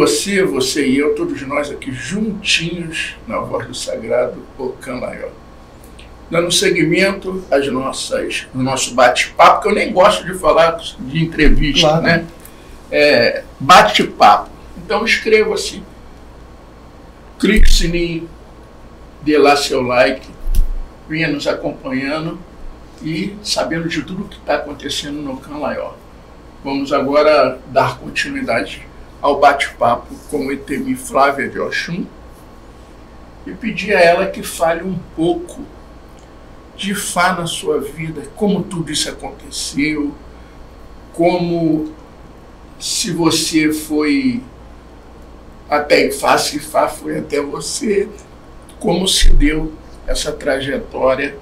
você, você e eu, todos nós aqui juntinhos na voz do sagrado Ocanlayó. Dando seguimento no nosso bate-papo, que eu nem gosto de falar de entrevista, claro, né? Bate-papo. Então inscreva-se, clique no sininho, dê lá seu like, venha nos acompanhando e sabendo de tudo o que está acontecendo no Ocanlayó. Vamos agora dar continuidade ao bate-papo com o Itemi Flávia de Oxum e pedir a ela que fale um pouco de Ifá na sua vida, como tudo isso aconteceu, como se você foi até Ifá, se Ifá foi até você, como se deu essa trajetória,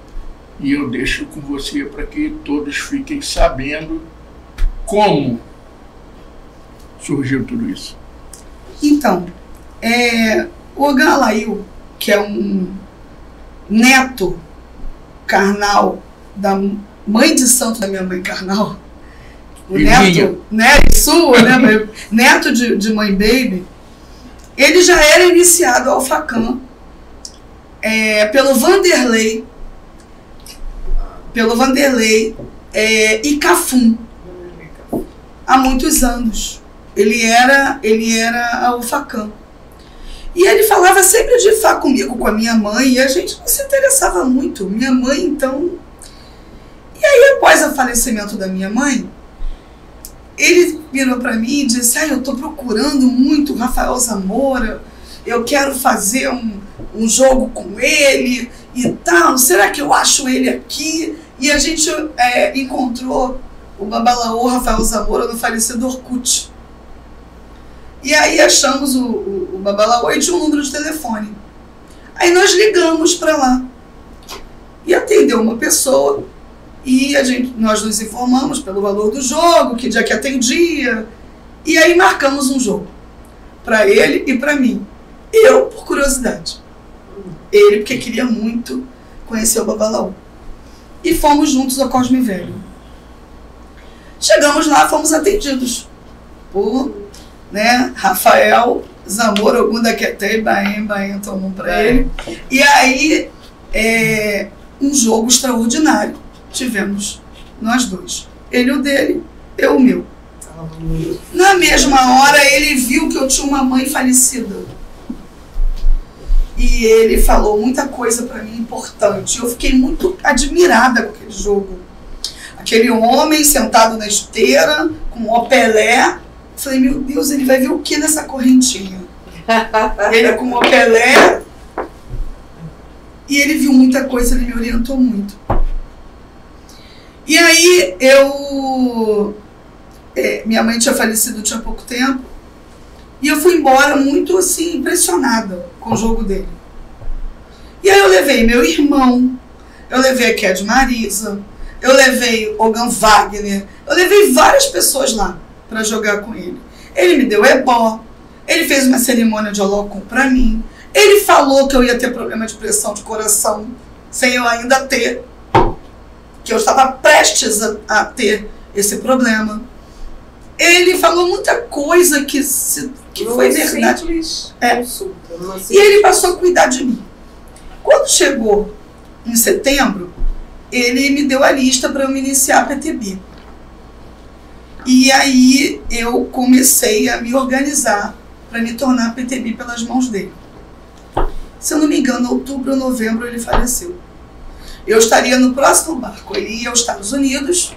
e eu deixo com você para que todos fiquem sabendo como surgiu tudo isso. Então, o Ocanlayó, que é um neto carnal da mãe de santo da minha mãe carnal, o neto, né, sua, né, neto de mãe baby, ele já era iniciado ao Facã pelo Vanderlei e Cafum, há muitos anos. Ele era o Facã. E ele falava sempre de Ifá comigo, com a minha mãe, e a gente não se interessava muito. Minha mãe, então... E aí, após o falecimento da minha mãe, ele virou para mim e disse: eu estou procurando muito o Rafael Zamora, eu quero fazer um jogo com ele e tal, será que eu acho ele aqui? E a gente encontrou o Babalaô Rafael Zamora no falecido Orkut. E aí achamos o Babalaô e tinha um número de telefone. Aí nós ligamos para lá. E atendeu uma pessoa. E nós nos informamos pelo valor do jogo, que dia que atendia. E aí marcamos um jogo. Para ele e para mim. Eu, por curiosidade. Ele, porque queria muito conhecer o Babalaô. E fomos juntos ao Cosme Velho. Chegamos lá, fomos atendidos por... Rafael Zamora, Ogunda Ketei, Baem, tomou para ele. E aí, um jogo extraordinário. Tivemos nós dois. Ele o dele, eu o meu. Na mesma hora, ele viu que eu tinha uma mãe falecida. E ele falou muita coisa para mim importante. Eu fiquei muito admirada com aquele jogo. Aquele homem sentado na esteira, com o Pelé. Falei, meu Deus, ele vai ver o que nessa correntinha? Ele com o Pelé. E ele viu muita coisa, ele me orientou muito. E aí, minha mãe tinha falecido tinha pouco tempo. E eu fui embora muito, assim, impressionada com o jogo dele. E aí eu levei meu irmão, eu levei a Ked Marisa, eu levei Ogan Wagner, eu levei várias pessoas lá para jogar com ele. Ele me deu ebó, ele fez uma cerimônia de holocum para mim, ele falou que eu ia ter problema de pressão de coração, sem eu ainda ter, que eu estava prestes a ter esse problema. Ele falou muita coisa que foi verdade. E ele passou a cuidar de mim. Quando chegou em setembro, ele me deu a lista para eu me iniciar a PTB. E aí eu comecei a me organizar para me tornar PTB pelas mãos dele. Se eu não me engano, em outubro ou novembro ele faleceu. Eu estaria no próximo barco, ele ia aos Estados Unidos.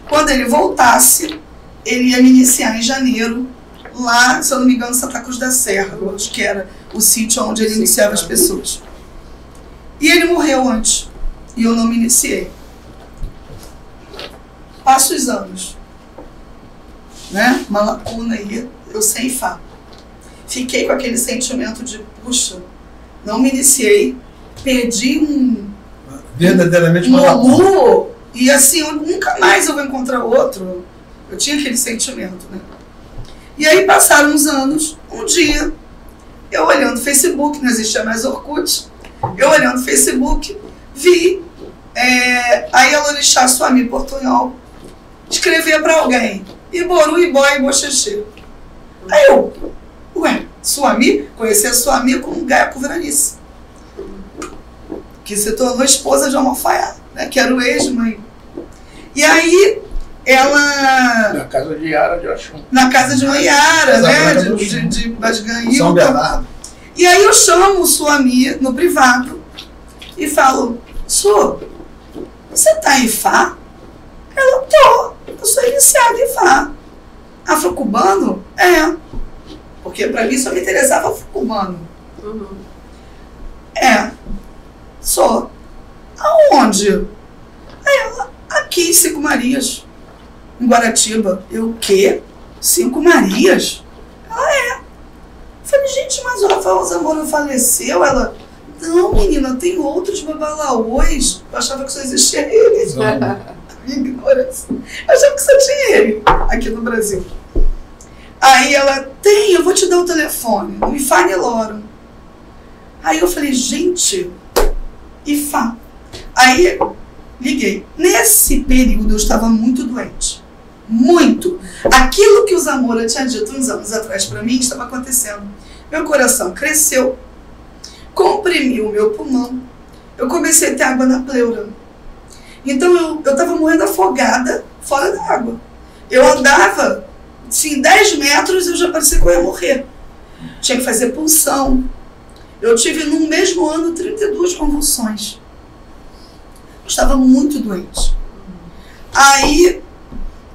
Quando ele voltasse, ele ia me iniciar em janeiro, lá, se eu não me engano, Santa Cruz da Serra, eu acho que era o sítio onde ele iniciava as pessoas. E ele morreu antes, e eu não me iniciei. Passo os anos, uma lacuna aí, eu sem Ifá. Fiquei com aquele sentimento de, puxa, não me iniciei, perdi verdadeiramente uma lacuna. E assim, nunca mais eu vou encontrar outro. Eu tinha aquele sentimento, E aí passaram uns anos, um dia, eu olhando o Facebook, não existia mais Orkut, eu olhando o Facebook, vi a Yalorixá Suami Portunhol escrever para alguém, Iboru, Ibó e Boxexê. Aí eu, Ué, Suami? Conheci a Suami com Gaia Coveranice, que se tornou esposa de Almofaiá, né? Que era o ex-mãe. E aí, ela... Na casa de Yara de Oxum. Na casa de uma Yara, né? De Basganhil. São Bernardo. E aí eu chamo o Suami no privado e falo, Su, você tá em Fá? Ela, tô. Eu sou iniciada em Fá. Afro-cubano? É. Porque pra mim só me interessava afro-cubano. Uhum. É. Sou. Aonde? Aí ela, aqui em Cinco Marias. Em Guaratiba. Eu, o quê? Cinco Marias? Ela, é. Eu falei, gente, mas o Rafael Zamora faleceu? Ela, não, menina, tem outros babalaôs. Eu achava que só existia ele. Minha ignorância. Eu achava que só tinha ele aqui no Brasil. Aí ela, tem, eu vou te dar o telefone. O Ifá Neloro. Aí eu falei, gente, Ifá. Aí liguei. Nesse período eu estava muito doente. Muito. Aquilo que o Zamora tinha dito uns anos atrás para mim estava acontecendo. Meu coração cresceu, comprimiu o meu pulmão, eu comecei a ter água na pleura. Então eu estava morrendo afogada fora da água. Eu andava, assim, 10 metros eu já parecia que eu ia morrer. Tinha que fazer pulsão. Eu tive no mesmo ano 32 convulsões. Eu estava muito doente. Aí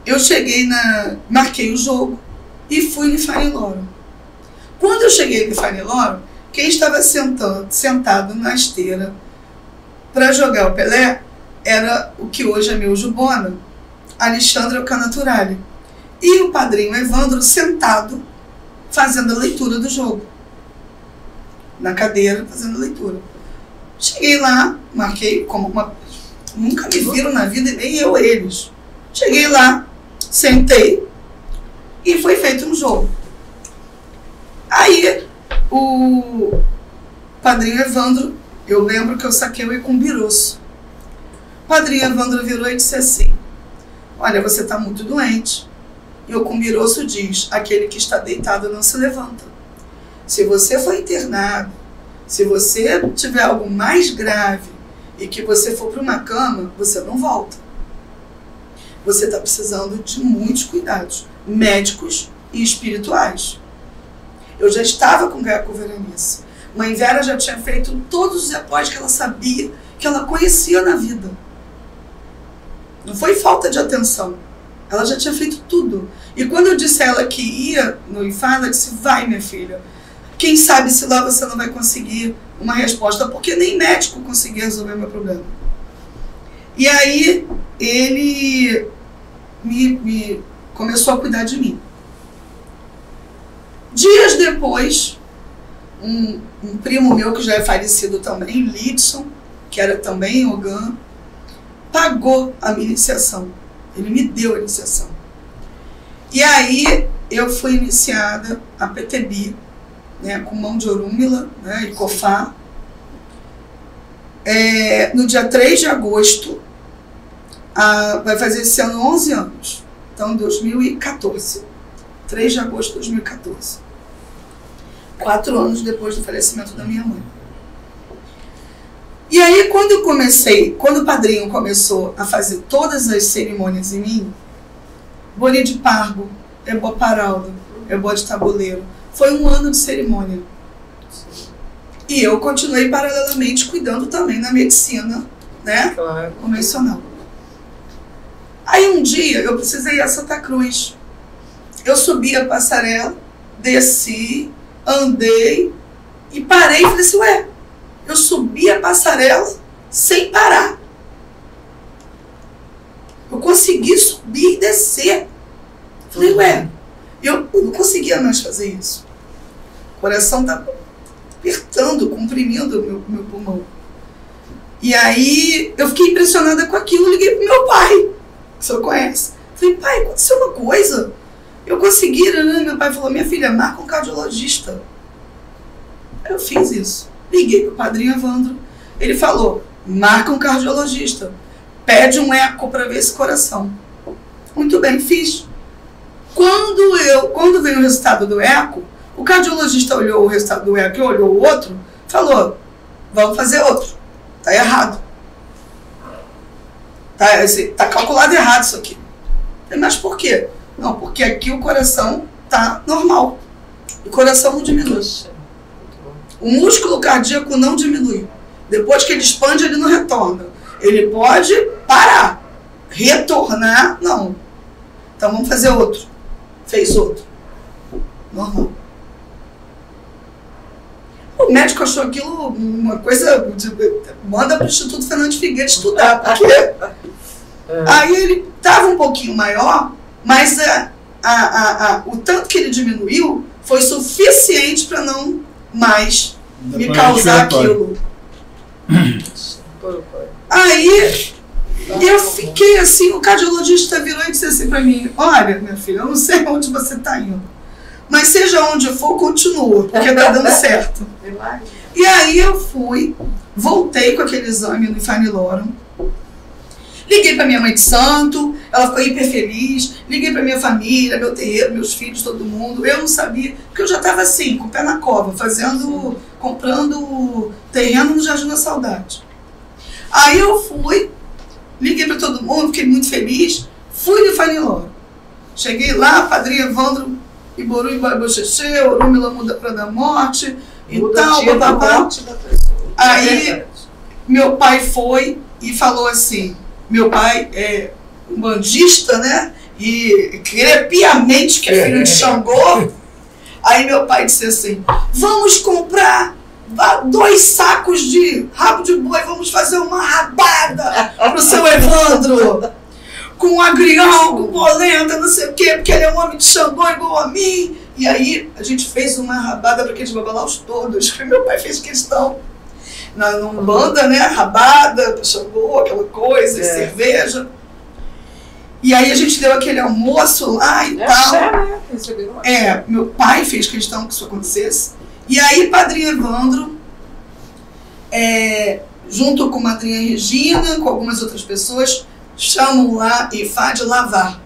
eu cheguei marquei o jogo e fui no Ifá Neloro. Quando eu cheguei no Ifá Neloro, quem estava sentado na esteira para jogar o Pelé era o que hoje é meu Jubona, Alexandre Canaturali. E o padrinho Evandro sentado fazendo a leitura do jogo. Na cadeira, fazendo a leitura. Cheguei lá, marquei como uma... Nunca me viram na vida, e nem eu eles. Cheguei lá, sentei e foi feito um jogo. Aí, o padrinho Evandro, eu lembro que eu saquei o Icumbiroço. O padrinho Evandro virou e disse assim, olha, você está muito doente. E o Icumbiroço diz, aquele que está deitado não se levanta. Se você for internado, se você tiver algo mais grave e que você for para uma cama, você não volta. Você está precisando de muitos cuidados, médicos e espirituais. Eu já estava com Gaia Coveranice. Mãe Vera já tinha feito todos os epós que ela sabia, que ela conhecia na vida. Não foi falta de atenção. Ela já tinha feito tudo. E quando eu disse a ela que ia no Ifá, ela disse, vai, minha filha. Quem sabe se lá você não vai conseguir uma resposta, porque nem médico conseguia resolver meu problema. E aí, ele me começou a cuidar de mim. Dias depois, um primo meu, que já é falecido também, Lidson, que era também Ogã, pagou a minha iniciação. Ele me deu a iniciação. E aí, eu fui iniciada a PTB, né, com mão de Orúmila, né, e Cofá. No dia 3 de agosto, vai fazer esse ano 11 anos. Então, 2014. 3 de agosto de 2014. 4 anos depois do falecimento da minha mãe. E aí, quando o padrinho começou a fazer todas as cerimônias em mim, Boni de Pargo, Ebó Paraldo, Ebó de Tabuleiro, foi um ano de cerimônia. E eu continuei paralelamente cuidando também na medicina, né? Claro. Convencional. Aí um dia eu precisei ir a Santa Cruz. Eu subi a passarela, desci, andei e parei e falei assim, ué, eu subi a passarela sem parar. Eu consegui subir e descer. Falei, ué, eu não conseguia mais fazer isso. O coração tá apertando, comprimindo o meu pulmão. E aí eu fiquei impressionada com aquilo, liguei pro meu pai, que o senhor conhece. Falei, pai, aconteceu uma coisa. Eu consegui, né? Meu pai falou, minha filha, marca um cardiologista. Eu fiz isso. Liguei pro padrinho Evandro. Ele falou, marca um cardiologista. Pede um eco para ver esse coração. Muito bem, fiz. Quando veio o resultado do eco, O cardiologista olhou o resultado do eco, olhou o outro, falou, vamos fazer outro. Tá errado. Tá calculado errado isso aqui. Mas por quê? Não, porque aqui o coração tá normal. O coração não diminui. O músculo cardíaco não diminui. Depois que ele expande, ele não retorna. Ele pode parar. Retornar, não. Então vamos fazer outro. Fez outro. Normal. O médico achou aquilo uma coisa... Manda para o Instituto Fernando Figueiredo estudar. Porque... Aí ele estava um pouquinho maior, mas o tanto que ele diminuiu foi suficiente para não mais me causar aquilo. Aí eu fiquei assim, o cardiologista virou e disse assim para mim, olha, minha filha, eu não sei onde você está indo, mas seja onde for, continua, porque está dando certo. E aí eu voltei com aquele exame no Ifanilorum. Liguei para minha mãe de santo, ela ficou hiper feliz. Liguei para minha família, meu terreiro, meus filhos, todo mundo. Eu não sabia, porque eu já estava assim, com o pé na cova, comprando terreno no Jardim da Saudade. Aí eu liguei para todo mundo, fiquei muito feliz, fui no Ifanilorum. Cheguei lá, Padre Evandro, Iboru, Iboxexê, Orúmila muda para dar morte, e tal, bababá. Aí meu pai foi e falou assim, meu pai é um bandista, né? E crê piamente que é filho de Xangô. Aí meu pai disse assim, vamos comprar 2 sacos de rabo de boi, vamos fazer uma rabada pro seu Evandro. Com agrião, com polenta, não sei o quê, porque ele é um homem de Xangô igual a mim. E aí a gente fez uma rabada para aqueles babalaus todos. Meu pai fez questão. Na Umbanda, né? Rabada, Xangô, aquela coisa, cerveja. E aí a gente deu aquele almoço lá e tal. Meu pai fez questão que isso acontecesse. E aí, Padre Evandro, junto com Madrinha Regina, com algumas outras pessoas, chamam lá Ifá de lavar.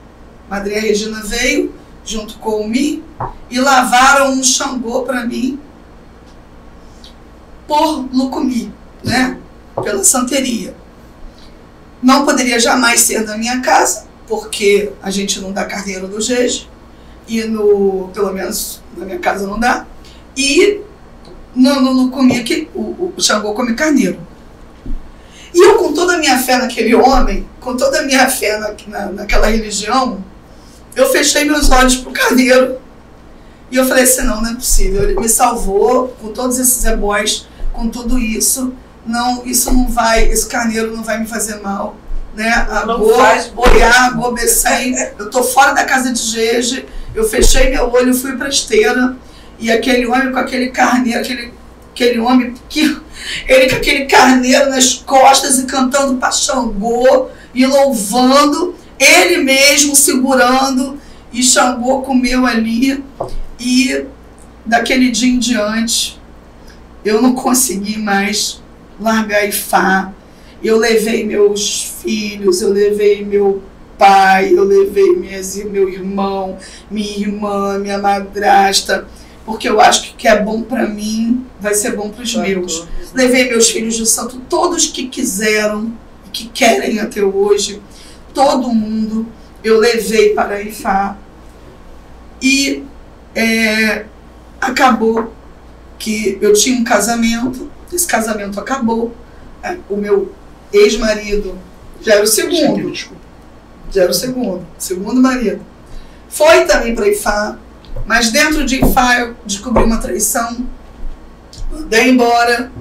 Madrinha Regina veio, junto com o Mi, e lavaram um Xangô para mim, por Lucumi, né? Pela santeria. Não poderia jamais ser na minha casa, porque a gente não dá carneiro do jeje, e pelo menos na minha casa não dá, e no Lucumi que o Xangô come carneiro. E eu, com toda a minha fé naquele homem, com toda a minha fé naquela religião, eu fechei meus olhos pro carneiro, e eu falei assim, não é possível, ele me salvou com todos esses ebóis, com tudo isso, esse carneiro não vai me fazer mal, né? Boiá, Becém, eu tô fora da casa de jeje, eu fechei meu olho, fui pra esteira, e aquele homem com aquele carneiro, aquele homem ele com aquele carneiro nas costas e cantando pra Xangô e louvando, ele mesmo segurando, e Xangô comeu ali, e daquele dia em diante eu não consegui mais largar Ifá. Eu levei meus filhos, eu levei meu pai, eu levei meu irmão, minha irmã, minha madrasta, porque eu acho que o que é bom para mim vai ser bom para os meus. Levei meus filhos de santo, todos que quiseram, que querem até hoje, todo mundo, eu levei para Ifá. E acabou que eu tinha um casamento, esse casamento acabou, o meu ex-marido já era o segundo marido, foi também para Ifá, mas dentro de Ifá eu descobri uma traição, mandei embora.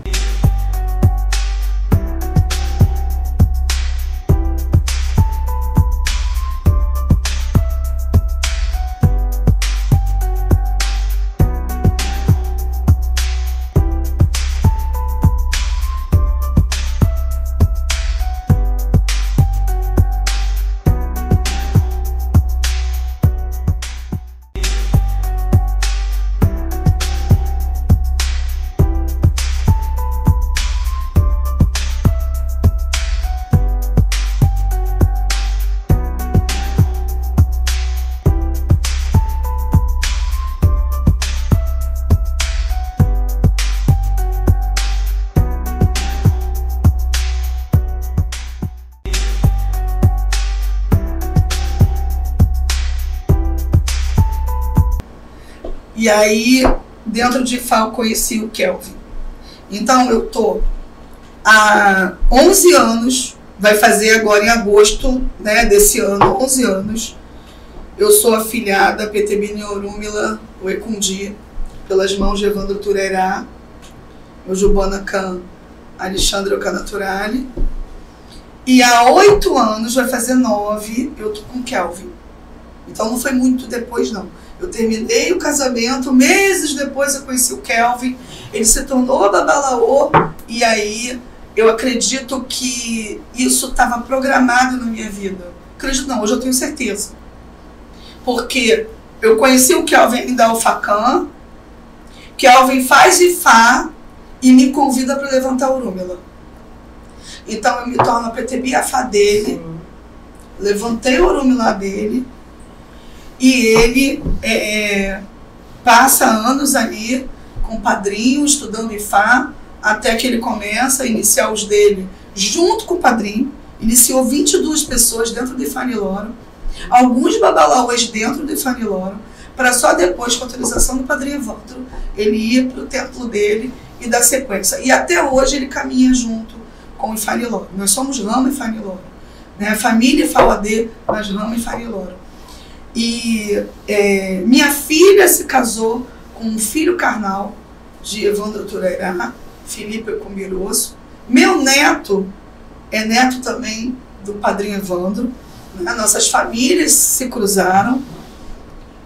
E aí, dentro de Ifá, eu conheci o Kelvin. Então, eu tô há 11 anos, vai fazer agora em agosto, né, desse ano, 11 anos. Eu sou afiliada a Petebini Orúmila Uekundi, pelas mãos de Evandro Turerá, o Jubana Khan, Alexandre Okanaturali. E há 8 anos, vai fazer 9, eu tô com o Kelvin. Então não foi muito depois, não. Eu terminei o casamento, meses depois eu conheci o Kelvin, ele se tornou babalaô, e aí eu acredito que isso estava programado na minha vida. Acredito não, hoje eu tenho certeza. Porque eu conheci o Kelvin da Alfacan, Kelvin faz Ifá e me convida para levantar o Orúmila. Então eu me torno a Petebi Afá dele, levantei o Orúmila dele, e ele passa anos ali com o padrinho, estudando Ifá, até que ele começa a iniciar os dele junto com o padrinho. Iniciou 22 pessoas dentro do Ifá Niloro, alguns babalaôs dentro do Ifá Niloro, para só depois, com a autorização do padrinho Evandro, ele ir para o templo dele e dar sequência. E até hoje ele caminha junto com o Ifá Niloro. Nós somos Rama Ifá Niloro, né? Família Ifá Uadê, mas Rama Ifá Niloro. E minha filha se casou com um filho carnal de Evandro Turerá, Felipe Cumbiroso. Meu neto é neto também do padrinho Evandro. Né? Nossas famílias se cruzaram.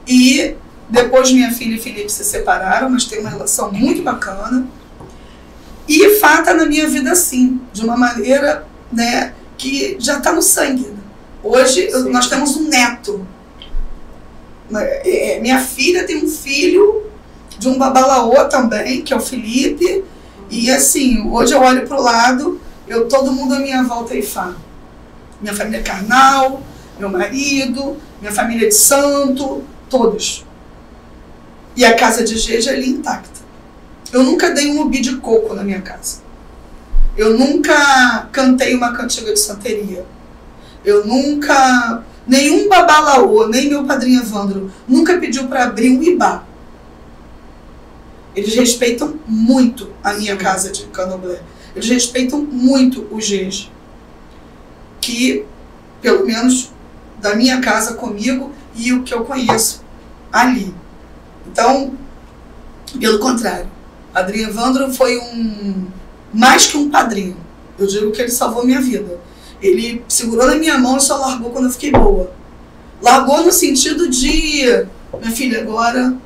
E depois minha filha e Felipe se separaram, mas tem uma relação muito bacana. E Ifá está na minha vida assim, de uma maneira, né, que já está no sangue. Hoje nós temos um neto. Minha filha tem um filho de um babalaô também, que é o Felipe. E assim, hoje eu olho para o lado, todo mundo à minha volta é Ifá. Minha família é carnal, meu marido, minha família de santo, todos. E a casa de Geja ali intacta. Eu nunca dei um ubi de coco na minha casa. Eu nunca cantei uma cantiga de santeria. Eu nunca... Nenhum babalaô, nem meu padrinho Evandro, nunca pediu para abrir um ibá. Eles respeitam muito a minha casa de candomblé. Eles respeitam muito o Geja. Que, pelo menos, da minha casa comigo e o que eu conheço ali. Então, pelo contrário, padrinho Evandro foi mais que um padrinho. Eu digo que ele salvou minha vida. Ele segurou na minha mão e só largou quando eu fiquei boa. Largou no sentido de, minha filha, agora,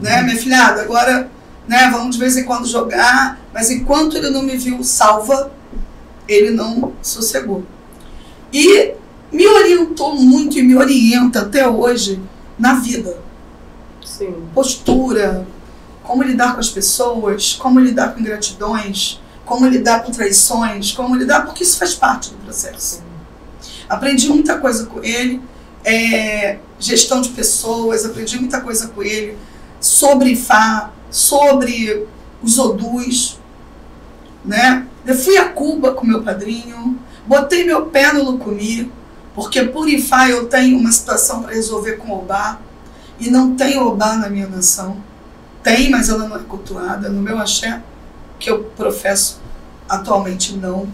né, minha filhada, agora, né, vamos de vez em quando jogar, mas enquanto ele não me viu salva, ele não sossegou. E me orientou muito e me orienta até hoje na vida. Sim. Postura, como lidar com as pessoas, como lidar com ingratidões, como lidar com traições, como lidar, porque isso faz parte do processo. Aprendi muita coisa com ele, gestão de pessoas, aprendi muita coisa com ele sobre Ifá, sobre os odus, né? Eu fui a Cuba com meu padrinho, botei meu pé no Lucumi, porque por Ifá eu tenho uma situação para resolver com Obá, e não tem Obá na minha nação. Tem, mas ela não é cultuada. No meu axé, que eu professo atualmente, não.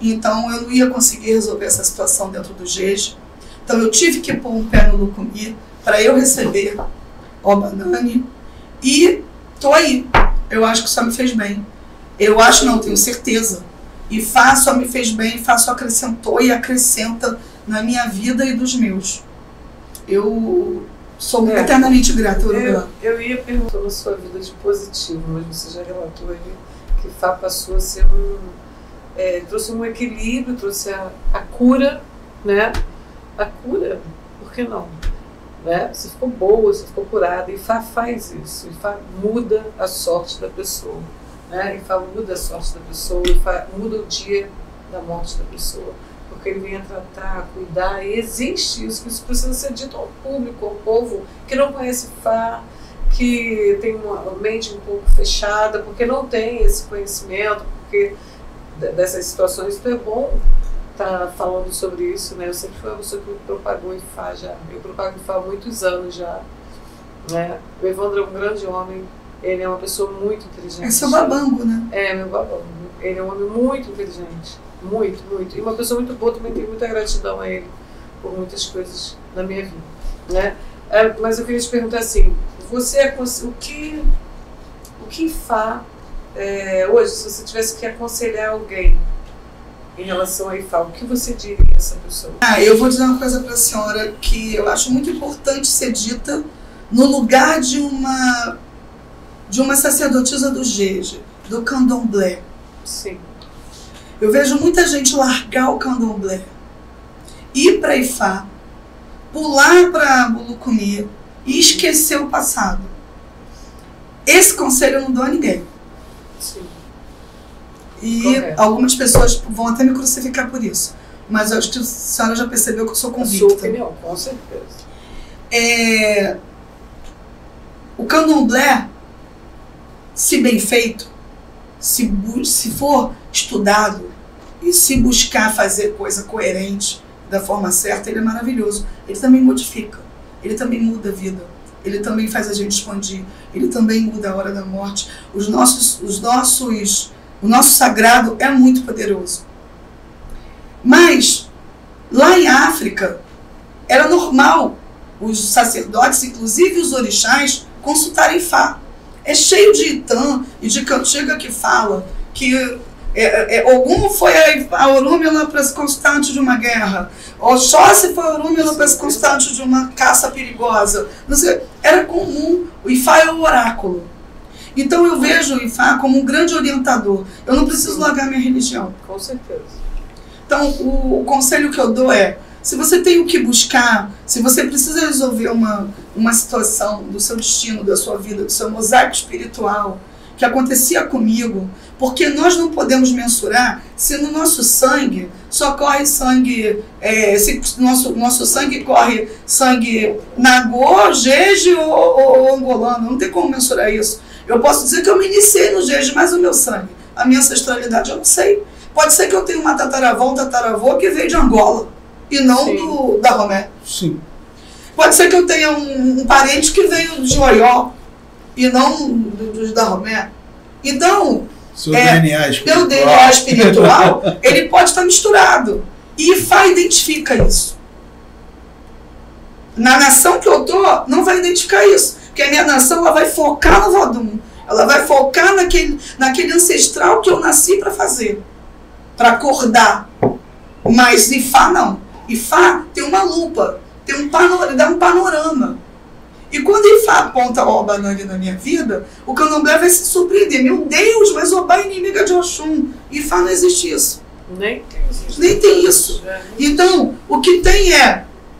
Então eu não ia conseguir resolver essa situação dentro do Geja. Então eu tive que pôr um pé no Lucumi para eu receber Obanani. E tô aí. Eu acho que só me fez bem. Eu acho, não, tenho certeza. Ifá só me fez bem, Ifá só acrescentou e acrescenta na minha vida e dos meus. Eu sou eternamente grata. Eu ia perguntar sobre a sua vida de positivo, mas você já relatou aí que Ifá passou a ser trouxe um equilíbrio, trouxe a cura, né? A cura, por que não? Né? Você ficou boa, você ficou curada. Ifá faz isso, Ifá muda a sorte da pessoa. Né? Ifá muda a sorte da pessoa, Ifá muda o dia da morte da pessoa. Porque ele vem a tratar, cuidar, e existe isso, isso precisa ser dito ao público, ao povo que não conhece Ifá, que tem uma mente um pouco fechada, porque não tem esse conhecimento, porque dessas situações. Então é bom estar falando sobre isso, né? Eu sempre fui uma pessoa que propagou Ifá já, eu propago Ifá há muitos anos já, né? O Evandro é um grande homem, ele é uma pessoa muito inteligente. Esse é o babango, né? É, meu babango. Ele é um homem muito inteligente, muito, muito. E uma pessoa muito boa, também tenho muita gratidão a ele por muitas coisas na minha vida, né? Mas eu queria te perguntar assim, você o que IFA, hoje, se você tivesse que aconselhar alguém em relação a IFA, o que você diria a essa pessoa? Eu vou dizer uma coisa para a senhora que eu acho muito importante ser dita no lugar de uma sacerdotisa do Jeje, do candomblé. Sim. Eu vejo muita gente largar o candomblé, ir para IFA, pular para Bulucumi e esquecer o passado. Esse conselho eu não dou a ninguém. Sim. E correto. Algumas pessoas vão até me crucificar por isso. Mas eu acho que a senhora já percebeu que eu sou convicta. Sua opinião, com certeza. O candomblé, se bem feito, se for estudado e se buscar fazer coisa coerente da forma certa, ele é maravilhoso. Ele também modifica, ele também muda a vida, ele também faz a gente expandir, ele também muda a hora da morte. O nosso sagrado é muito poderoso. Mas, lá em África, era normal os sacerdotes, inclusive os orixás, consultarem Fá. É cheio de Itã e de cantiga que fala que Ogum foi a Orúmila para se consultar antes de uma guerra, Oxóssi foi a Orúmila para se consultar antes de uma caça perigosa. Era comum, o Ifá é o oráculo. Então eu vejo o Ifá como um grande orientador. Eu não preciso largar minha religião. Com certeza. Então o conselho que eu dou é, se você tem o que buscar, se você precisa resolver uma situação do seu destino, da sua vida, do seu mosaico espiritual, que acontecia comigo, porque nós não podemos mensurar se no nosso sangue só corre sangue, se nosso sangue corre sangue Nagô, Jeje ou angolano, não tem como mensurar isso. Eu posso dizer que eu me iniciei no Jeje, mas o meu sangue, a minha ancestralidade, eu não sei. Pode ser que eu tenha uma tataravó, um tataravô que veio de Angola e não da Romé. Sim. Pode ser que eu tenha um parente que veio de Oió e não da Romé. Então, meu DNA espiritual, ele pode estar misturado. E Ifá identifica isso. Na nação que eu estou, não vai identificar isso. Porque a minha nação ela vai focar no Vodum. Ela vai focar naquele ancestral que eu nasci para fazer. Para acordar. Mas Ifá não. Ifá tem uma lupa. Dá um panorama. E quando Ifá aponta o Obanani na minha vida, o candomblé vai se surpreender. Meu Deus, mas Obá é inimiga de Oxum. Ifá não existe isso. Nem tem isso. Então, o que tem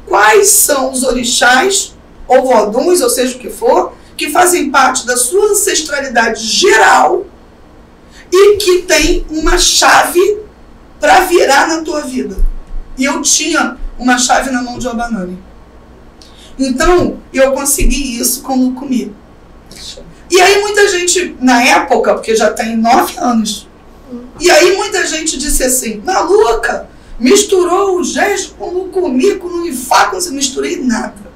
quais são os orixás, ou voduns, ou seja o que for, que fazem parte da sua ancestralidade geral e que tem uma chave para virar na tua vida. E eu tinha uma chave na mão de Obanani. Então, eu consegui isso com o Lucumi. E aí muita gente, na época, porque já tem 9 anos, e aí muita gente disse assim, maluca, misturou o Jeje com o Lucumi, com o Ifá, não misturei nada.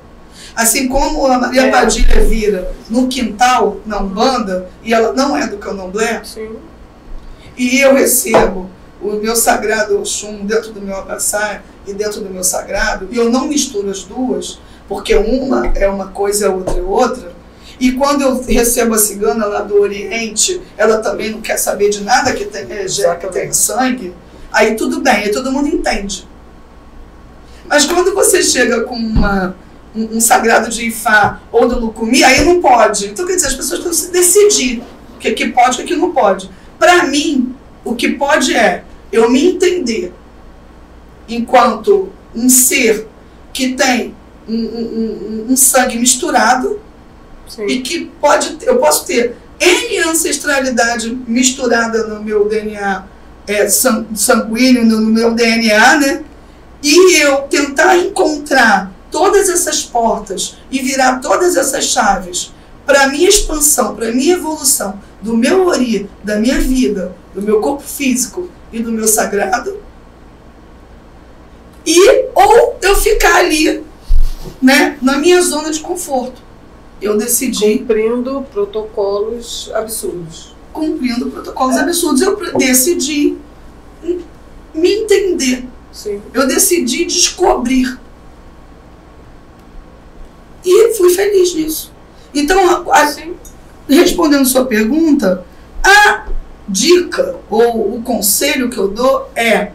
Assim como a Maria Padilha vira no quintal, na Umbanda, e ela não é do candomblé, e eu recebo o meu sagrado Oxum dentro do meu abaçá e dentro do meu sagrado, e eu não misturo as duas, porque uma é uma coisa e a outra é outra. E quando eu recebo a cigana lá do Oriente, ela também não quer saber de nada que tem que tem sangue. Aí tudo bem, aí todo mundo entende. Mas quando você chega com um sagrado de Ifá ou do Lucumi, aí não pode. Então quer dizer, as pessoas precisam se decidir o que pode e o que não pode. Para mim, o que pode é eu me entender enquanto um ser que tem um sangue misturado. Sim. E que eu posso ter N ancestralidade misturada no meu DNA sanguíneo, no meu DNA, né? E eu tentar encontrar todas essas portas e virar todas essas chaves para a minha expansão, para a minha evolução do meu ori, da minha vida, do meu corpo físico e do meu sagrado. Ou eu ficar ali, né, na minha zona de conforto. eu decidi... Cumprindo protocolos absurdos. Cumprindo protocolos absurdos. Eu decidi me entender. Sim. Eu decidi descobrir. E fui feliz nisso. Então, respondendo sua pergunta, a dica ou o conselho que eu dou é: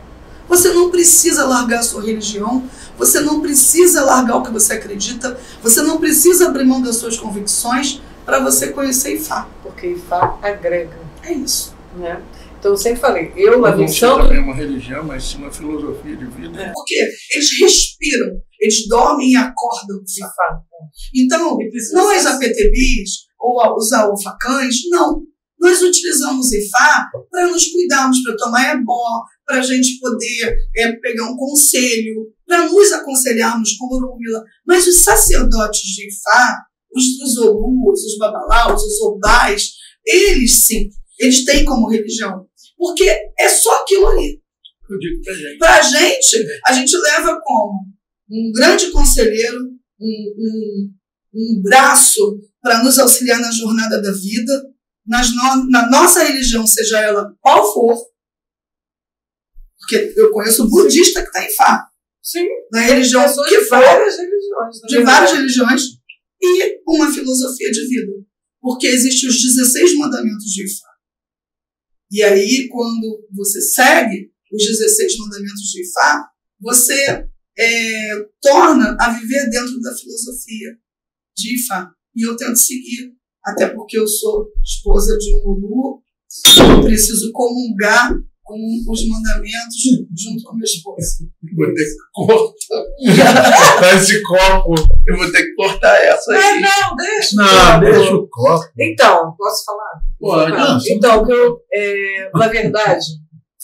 você não precisa largar a sua religião, você não precisa largar o que você acredita, você não precisa abrir mão das suas convicções para você conhecer Ifá. Porque Ifá agrega. É isso. Né? Então eu sempre falei, eu lá não no Santo... também uma religião, mas sim uma filosofia de vida. Porque eles respiram, eles dormem e acordam de Ifá. Então, nós APTBs ou os AUFACães, não. Nós utilizamos Ifá para nos cuidarmos, para tomar ebó, para a gente poder pegar um conselho, para nos aconselharmos com Orunmila. Mas os sacerdotes de Ifá, os Olus, os Babalaus, os Obás, eles sim, eles têm como religião. Porque é só aquilo ali. Eu digo pra gente. Pra gente, a gente leva como um grande conselheiro, um braço para nos auxiliar na jornada da vida, na nossa religião, seja ela qual for. Porque eu conheço budista que está em Fá. Sim. Na religião que de várias religiões. De várias religiões. E uma filosofia de vida. Porque existem os 16 mandamentos de Ifá. E aí, quando você segue os 16 mandamentos de Ifá, você torna a viver dentro da filosofia de Ifá. E eu tento seguir, até porque eu sou esposa de um Olu, eu preciso comungar com os mandamentos junto com minha esposa. Vou ter que cortar esse copo. Eu vou ter que cortar essa aí. Não, deixa. Não, deixa o copo. Então, posso falar? Pode. Então, na verdade,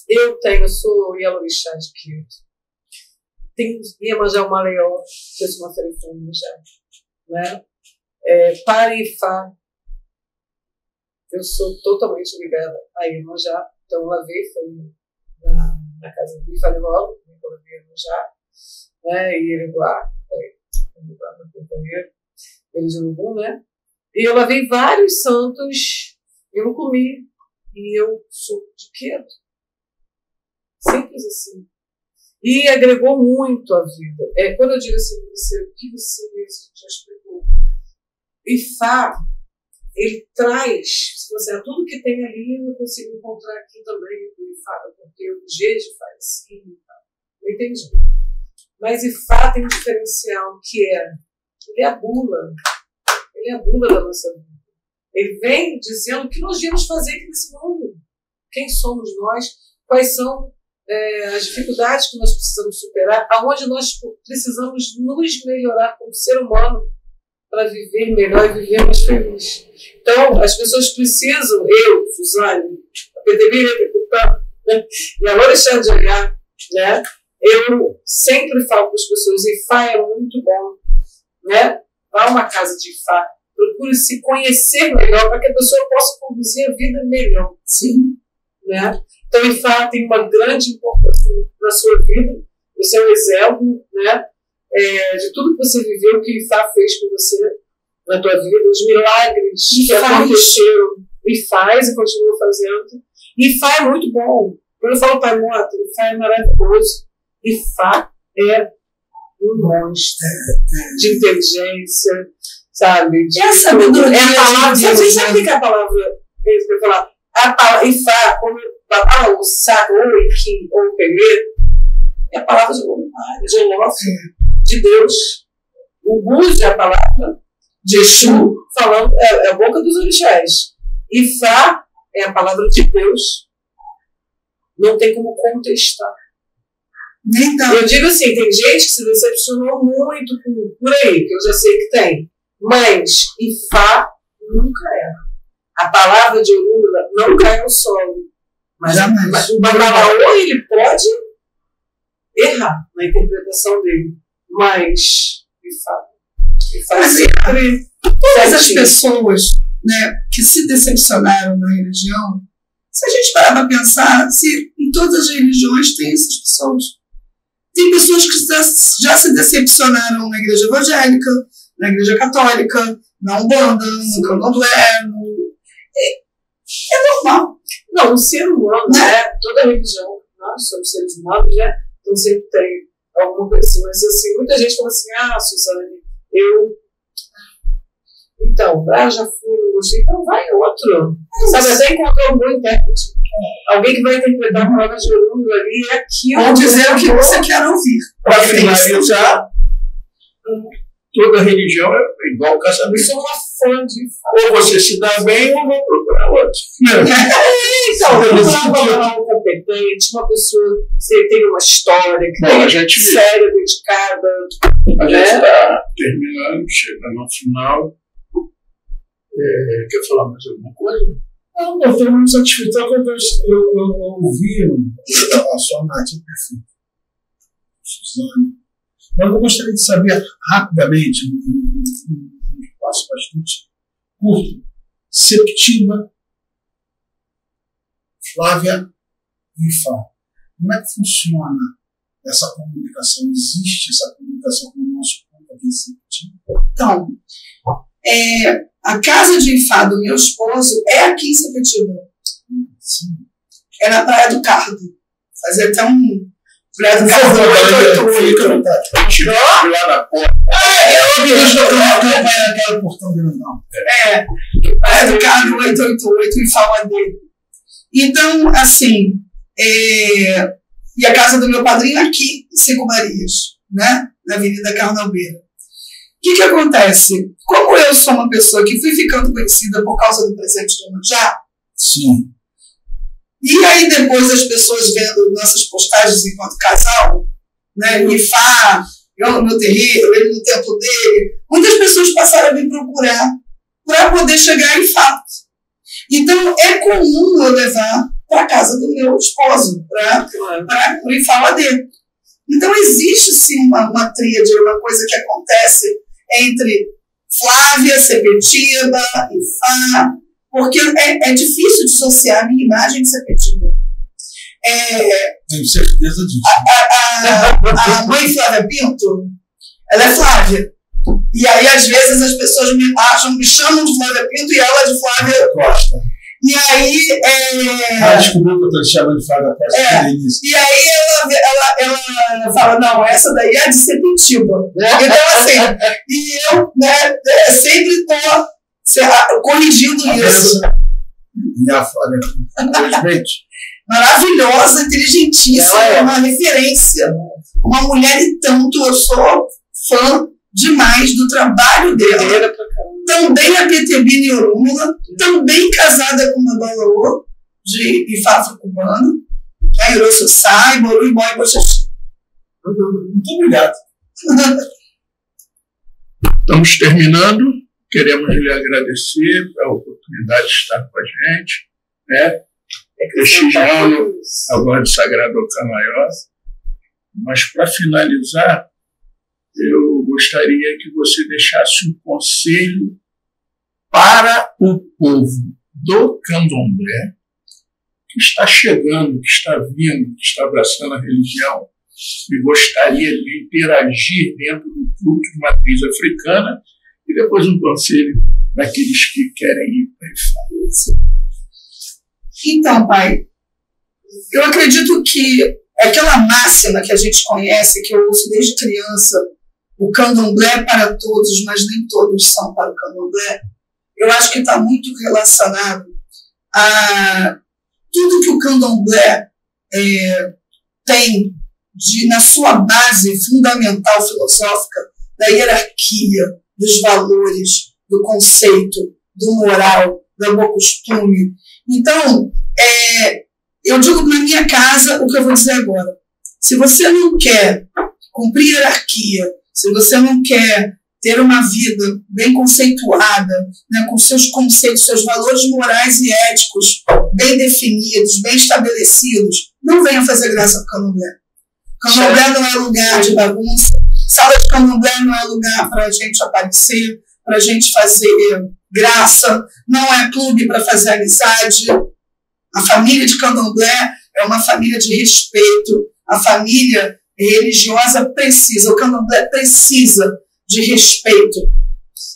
eu sou Yalorixá de Quito. Tenho Iemanjá uma Leó, que eu sou uma telefone já. Né? Para Ifá, eu sou totalmente ligada a Iemanjá. Então, lavei, foi na casa do Ifalilolo, me coloquei Iemanjá, né? E Ireguá, meu companheiro, eles Urubum, né? E eu lavei vários santos, eu não comi, e eu sou de Quedo. Simples assim. E agregou muito a vida. Quando eu digo assim, o que você já explicou? Ifá, ele traz, se você tudo que tem ali, eu consigo encontrar aqui também, porque o G de Ifá é assim, não entendi. Mas Ifá tem um diferencial que ele é a bula da nossa vida. Ele vem dizendo o que nós viemos fazer aqui nesse mundo. Quem somos nós? Quais são as dificuldades que nós precisamos superar? Aonde nós precisamos nos melhorar como ser humano para viver melhor e viver mais feliz. Então, as pessoas precisam, eu, Suzane, a PTB, né, e a Lorixá de olhar, né? Eu sempre falo para as pessoas, Ifá é muito bom, né? Vá a uma casa de Ifá, procure se conhecer melhor para que a pessoa possa conduzir a vida melhor. Sim. Né? Então, Ifá tem uma grande importância na sua vida. Você é um exemplo, né? De tudo que você viveu, que Ifá fez com você na tua vida, os milagres que aconteceram, e faz e continua fazendo. Ifá é muito bom. Quando eu falo Pai Mota, Ifá é maravilhoso. Ifá é um monstro de inteligência, sabe? É sabedoria. É a palavra. Sabe o que é a palavra? Eu falar? A palavra Ifá, como Babá, o Saco, ou o Iki, ou o Pegueiro, é a palavra de voluntário, de Olófio, de Deus. O Búzio é a palavra de Exu, falando, é a boca dos orixás. Ifá é a palavra de Deus. Não tem como contestar. Eu digo assim, tem gente que se decepcionou muito por aí, que eu já sei que tem. Mas Ifá nunca é. A palavra de Orunmila não cai ao solo. Mas o Babalaô, ele pode errar na interpretação dele. Mas Ifá sempre... Todas as pessoas, né, que se decepcionaram na religião, se a gente parar para pensar, se em todas as religiões tem essas pessoas. Tem pessoas que já se decepcionaram na igreja evangélica, na Igreja Católica, na Umbanda, no Candomblé, é normal. Não, o ser humano, né? Toda religião, nós somos seres humanos, né? Então sempre tem alguma coisa assim. Mas assim, muita gente fala assim, Suzane, então, já fui, não gostei, então vai outro. Sabe, até encontrar um bom intérprete. Alguém que vai interpretar a palavra de Orunmila ali é aquilo. Ou dizer o que você quer ouvir. Para finalizar, toda religião é igual casamento. Eu sou uma fã de... Ou você se dá bem ou vai procurar outro. Então, procurar um competente, uma pessoa que tem uma história, que tem séria, dedicada. A gente está terminando, chegando ao final. Quer falar mais alguma coisa? Não, eu estou muito satisfeito. Eu ouvi a sua narrativa perfeita, Suzane. Mas eu gostaria de saber rapidamente, um espaço bastante curto, Septíba, Flávia e Fá. Como é que funciona essa comunicação? Existe essa comunicação com o nosso povo aqui em Septíba? Então, a casa de Ifá do meu esposo é aqui em Sepetiba. Sim. É na Praia do Cardo. Fazer até um Praia do Cardo 888. Lá na porta. Aquela portão grandão. Praia do Cardo 888 e Ifá dele. Então, assim, e a casa do meu padrinho aqui em Cinco Marias, né? Na Avenida Carnalbeira. O que acontece? Como eu sou uma pessoa que fui ficando conhecida por causa do presente de Iemanjá, sim. E aí depois as pessoas vendo nossas postagens enquanto casal, né, Ifá, eu no meu terreiro, ele no templo dele, muitas pessoas passaram a me procurar para poder chegar em Ifá. Então é comum eu levar para a casa do meu esposo, para o Ifá dele. Então existe sim uma tríade, uma coisa que acontece entre Flávia, Sepetiba e Ifá, porque é difícil dissociar a minha imagem de Sepetiba. Tenho certeza disso. A mãe Flávia Pinto, ela é Flávia. E aí, às vezes, as pessoas me chamam de Flávia Pinto e ela de Flávia Costa. E aí... descobriu que eu estou chamando de Flávia Costa. E aí ela fala, não, essa daí é de Sepetiba. Então, assim, e eu, né, sempre estou corrigindo isso. E a Flávia, infelizmente. Maravilhosa, inteligentíssima, uma referência. Uma mulher e tanto, eu sou fã demais do trabalho dela. Também a Petebina e Orunmila, também casada com uma Balaô de Ifá afro-cubano, né, Iroçoçá, Iboru, Ibó e Boxaxi. Muito obrigado. Estamos terminando. Queremos lhe agradecer pela oportunidade de estar com a gente, né? Prestigiando a voz de Sagrado Ocamaior. Mas, para finalizar, eu gostaria que você deixasse um conselho para o povo do Candomblé, que está chegando, que está vindo, que está abraçando a religião e gostaria de interagir dentro do culto de matriz africana, e depois um conselho daqueles que querem ir para isso. Então, pai, eu acredito que aquela máxima que a gente conhece, que eu ouço desde criança, o candomblé é para todos, mas nem todos são para o candomblé, eu acho que está muito relacionado a tudo que o candomblé tem na sua base fundamental filosófica, da hierarquia, dos valores, do conceito, do moral, do bom costume. Então, eu digo na minha casa o que eu vou dizer agora. Se você não quer cumprir hierarquia, se você não quer ter uma vida bem conceituada, né, com seus conceitos, seus valores morais e éticos bem definidos, bem estabelecidos, não venha fazer graça com o candomblé. Candomblé não é lugar de bagunça. Sala de candomblé não é lugar para a gente aparecer, para a gente fazer graça. Não é clube para fazer amizade. A família de candomblé é uma família de respeito. A família religiosa precisa, o candomblé precisa de respeito.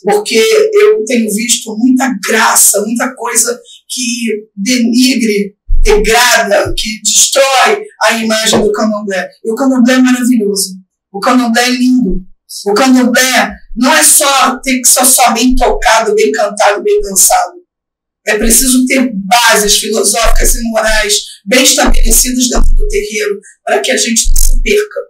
Porque eu tenho visto muita graça, muita coisa que denigre, degrada, que destrói a imagem do candomblé. E o candomblé é maravilhoso. O candomblé é lindo. O candomblé não é só ter que ser só bem tocado, bem cantado, bem dançado. É preciso ter bases filosóficas e morais bem estabelecidas dentro do terreiro para que a gente não se perca,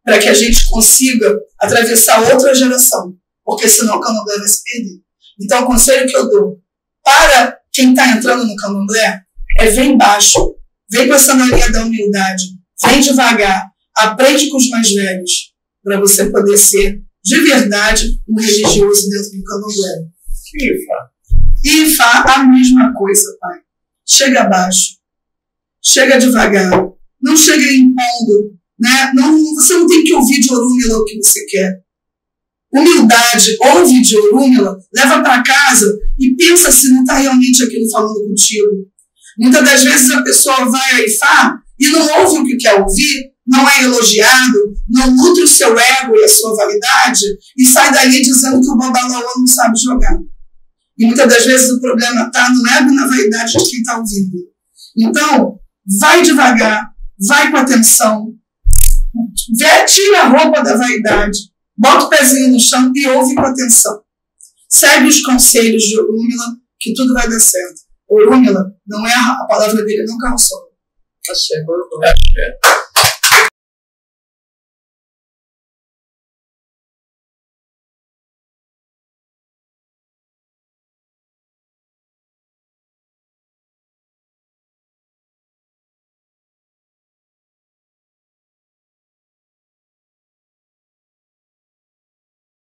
para que a gente consiga atravessar outra geração, porque senão o candomblé vai se perder. Então, o conselho que eu dou para quem está entrando no candomblé é: vem baixo, vem com essa mania da humildade, vem devagar, aprende com os mais velhos, para você poder ser de verdade um religioso dentro do candomblé. E Ifá, a mesma coisa, pai. Chega baixo, chega devagar, não chega impondo, né? Você não tem que ouvir de Orúmila o que você quer. Humildade, ouve de Orúmila, leva para casa e pensa se não está realmente aquilo falando contigo. Muitas das vezes a pessoa vai a Ifá e não ouve o que quer ouvir, não é elogiado, não nutre o seu ego e a sua validade e sai dali dizendo que o Babalaô não sabe jogar. E muitas das vezes o problema está no ego e na vaidade de quem está ouvindo. Então, vai devagar, vai com atenção, tira a roupa da vaidade, bota o pezinho no chão e ouve com atenção. Segue os conselhos de Orúmila, que tudo vai dar certo. Orúmila não é a palavra dele, não calçou. Axé.